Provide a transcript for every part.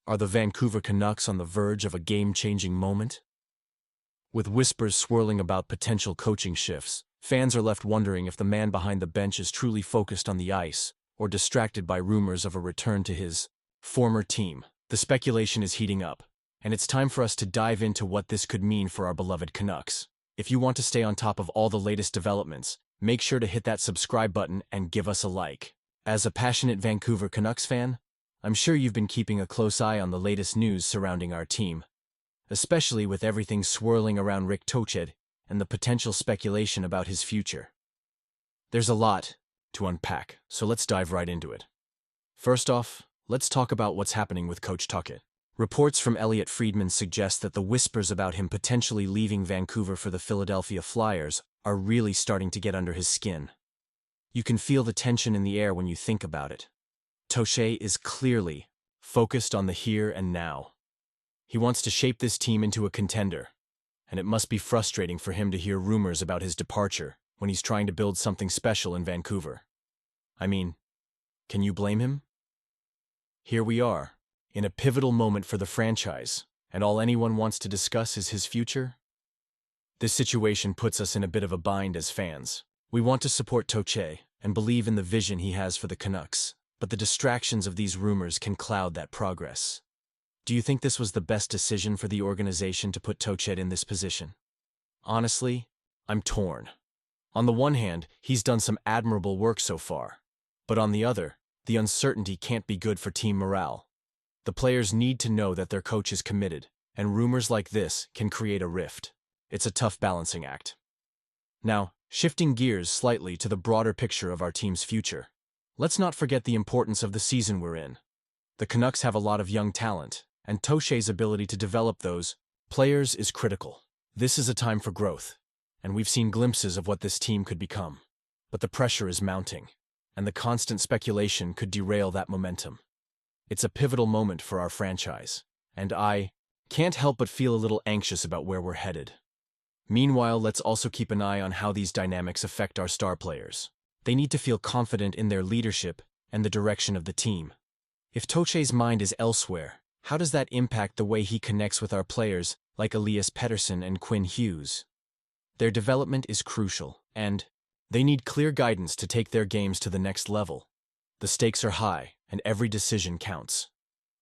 Are the Vancouver Canucks on the verge of a game-changing moment? With whispers swirling about potential coaching shifts, fans are left wondering if the man behind the bench is truly focused on the ice or distracted by rumors of a return to his former team. The speculation is heating up, and it's time for us to dive into what this could mean for our beloved Canucks. If you want to stay on top of all the latest developments, make sure to hit that subscribe button and give us a like. As a passionate Vancouver Canucks fan, I'm sure you've been keeping a close eye on the latest news surrounding our team, especially with everything swirling around Tocchet and the potential speculation about his future. There's a lot to unpack, so let's dive right into it. First off, let's talk about what's happening with Coach Tocchet. Reports from Elliotte Friedman suggest that the whispers about him potentially leaving Vancouver for the Philadelphia Flyers are really starting to get under his skin. You can feel the tension in the air when you think about it. Tocchet is clearly focused on the here and now. He wants to shape this team into a contender, and it must be frustrating for him to hear rumors about his departure when he's trying to build something special in Vancouver. I mean, can you blame him? Here we are, in a pivotal moment for the franchise, and all anyone wants to discuss is his future? This situation puts us in a bit of a bind as fans. We want to support Tocchet and believe in the vision he has for the Canucks, but the distractions of these rumors can cloud that progress. Do you think this was the best decision for the organization to put Tocchet in this position? Honestly, I'm torn. On the one hand, he's done some admirable work so far, but on the other, the uncertainty can't be good for team morale. The players need to know that their coach is committed, and rumors like this can create a rift. It's a tough balancing act. Now, shifting gears slightly to the broader picture of our team's future. Let's not forget the importance of the season we're in. The Canucks have a lot of young talent, and Tocchet's ability to develop those players is critical. This is a time for growth, and we've seen glimpses of what this team could become. But the pressure is mounting, and the constant speculation could derail that momentum. It's a pivotal moment for our franchise, and I can't help but feel a little anxious about where we're headed. Meanwhile, let's also keep an eye on how these dynamics affect our star players. They need to feel confident in their leadership and the direction of the team. If Tocchet's mind is elsewhere, how does that impact the way he connects with our players like Elias Pettersson and Quinn Hughes? Their development is crucial, and they need clear guidance to take their games to the next level. The stakes are high, and every decision counts.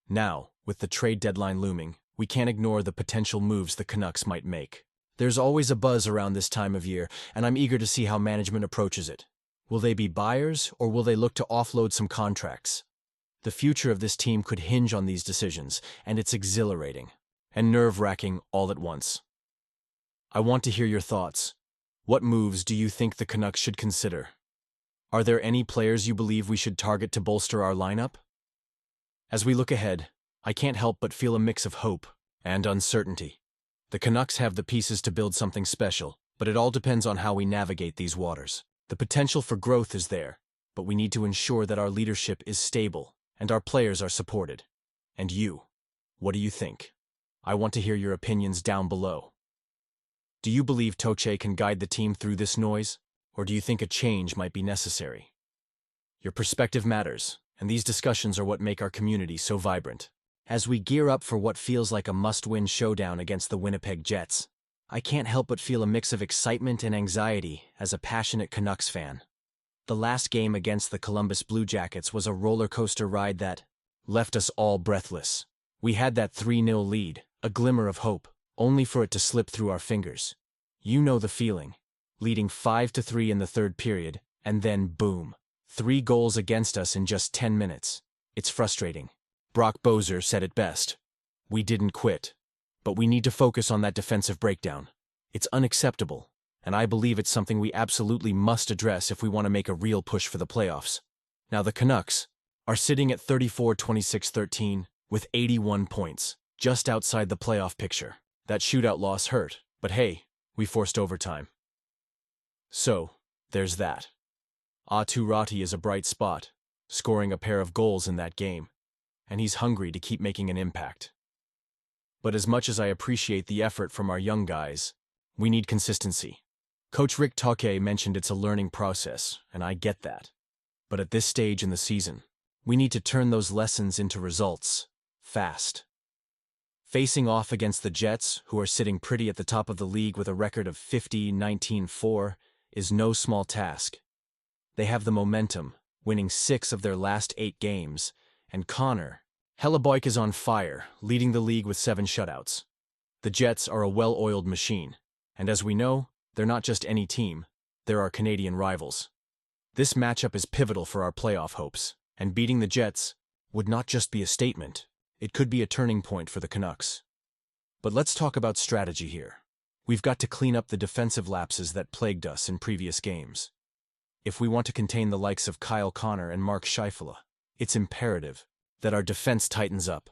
Now, with the trade deadline looming, we can't ignore the potential moves the Canucks might make. There's always a buzz around this time of year, and I'm eager to see how management approaches it. Will they be buyers, or will they look to offload some contracts? The future of this team could hinge on these decisions, and it's exhilarating and nerve-wracking all at once. I want to hear your thoughts. What moves do you think the Canucks should consider? Are there any players you believe we should target to bolster our lineup? As we look ahead, I can't help but feel a mix of hope and uncertainty. The Canucks have the pieces to build something special, but it all depends on how we navigate these waters. The potential for growth is there, but we need to ensure that our leadership is stable and our players are supported. And you, what do you think? I want to hear your opinions down below. Do you believe Tocchet can guide the team through this noise, or do you think a change might be necessary? Your perspective matters, and these discussions are what make our community so vibrant. As we gear up for what feels like a must-win showdown against the Winnipeg Jets, I can't help but feel a mix of excitement and anxiety as a passionate Canucks fan. The last game against the Columbus Blue Jackets was a roller coaster ride that left us all breathless. We had that 3-0 lead, a glimmer of hope, only for it to slip through our fingers. You know the feeling, leading 5-3 in the third period, and then boom, 3 goals against us in just 10 minutes. It's frustrating. Brock Boeser said it best. We didn't quit, but we need to focus on that defensive breakdown. It's unacceptable, and I believe it's something we absolutely must address if we want to make a real push for the playoffs. Now the Canucks are sitting at 34-26-13 with 81 points, just outside the playoff picture. That shootout loss hurt, but hey, we forced overtime. So, there's that. Tocchet is a bright spot, scoring a pair of goals in that game, and he's hungry to keep making an impact. But as much as I appreciate the effort from our young guys, we need consistency. Coach Tocchet mentioned it's a learning process, and I get that. But at this stage in the season, we need to turn those lessons into results. fast. Facing off against the Jets, who are sitting pretty at the top of the league with a record of 50-19-4, is no small task. They have the momentum, winning 6 of their last 8 games, and Connor Hellebuik is on fire, leading the league with 7 shutouts. The Jets are a well-oiled machine, and as we know, they're not just any team, they're our Canadian rivals. This matchup is pivotal for our playoff hopes, and beating the Jets would not just be a statement, it could be a turning point for the Canucks. But let's talk about strategy here. We've got to clean up the defensive lapses that plagued us in previous games. If we want to contain the likes of Kyle Connor and Mark Scheifele, it's imperative that our defense tightens up.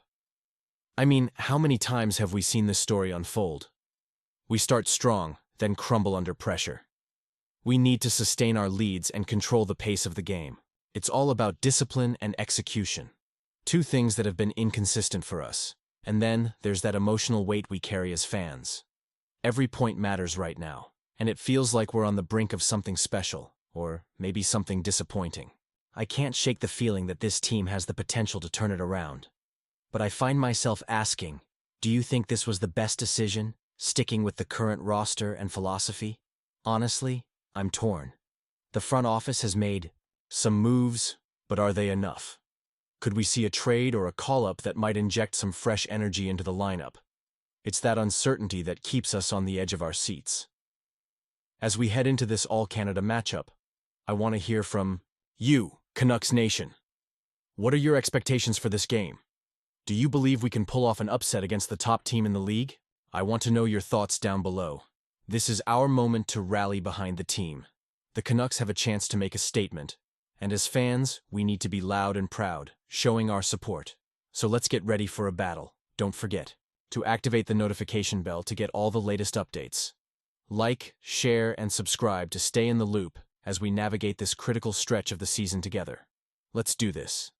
I mean, how many times have we seen this story unfold? We start strong, then crumble under pressure. We need to sustain our leads and control the pace of the game. It's all about discipline and execution. 2 things that have been inconsistent for us. And then there's that emotional weight we carry as fans. Every point matters right now, and it feels like we're on the brink of something special, or maybe something disappointing. I can't shake the feeling that this team has the potential to turn it around. But I find myself asking, do you think this was the best decision, sticking with the current roster and philosophy? Honestly, I'm torn. The front office has made some moves, but are they enough? Could we see a trade or a call-up that might inject some fresh energy into the lineup? It's that uncertainty that keeps us on the edge of our seats. As we head into this All-Canada matchup, I want to hear from you, Canucks Nation. What are your expectations for this game? Do you believe we can pull off an upset against the top team in the league? I want to know your thoughts down below. This is our moment to rally behind the team. The Canucks have a chance to make a statement, and as fans, we need to be loud and proud, showing our support. So let's get ready for a battle. Don't forget to activate the notification bell to get all the latest updates. Like, share, and subscribe to stay in the loop as we navigate this critical stretch of the season together. Let's do this.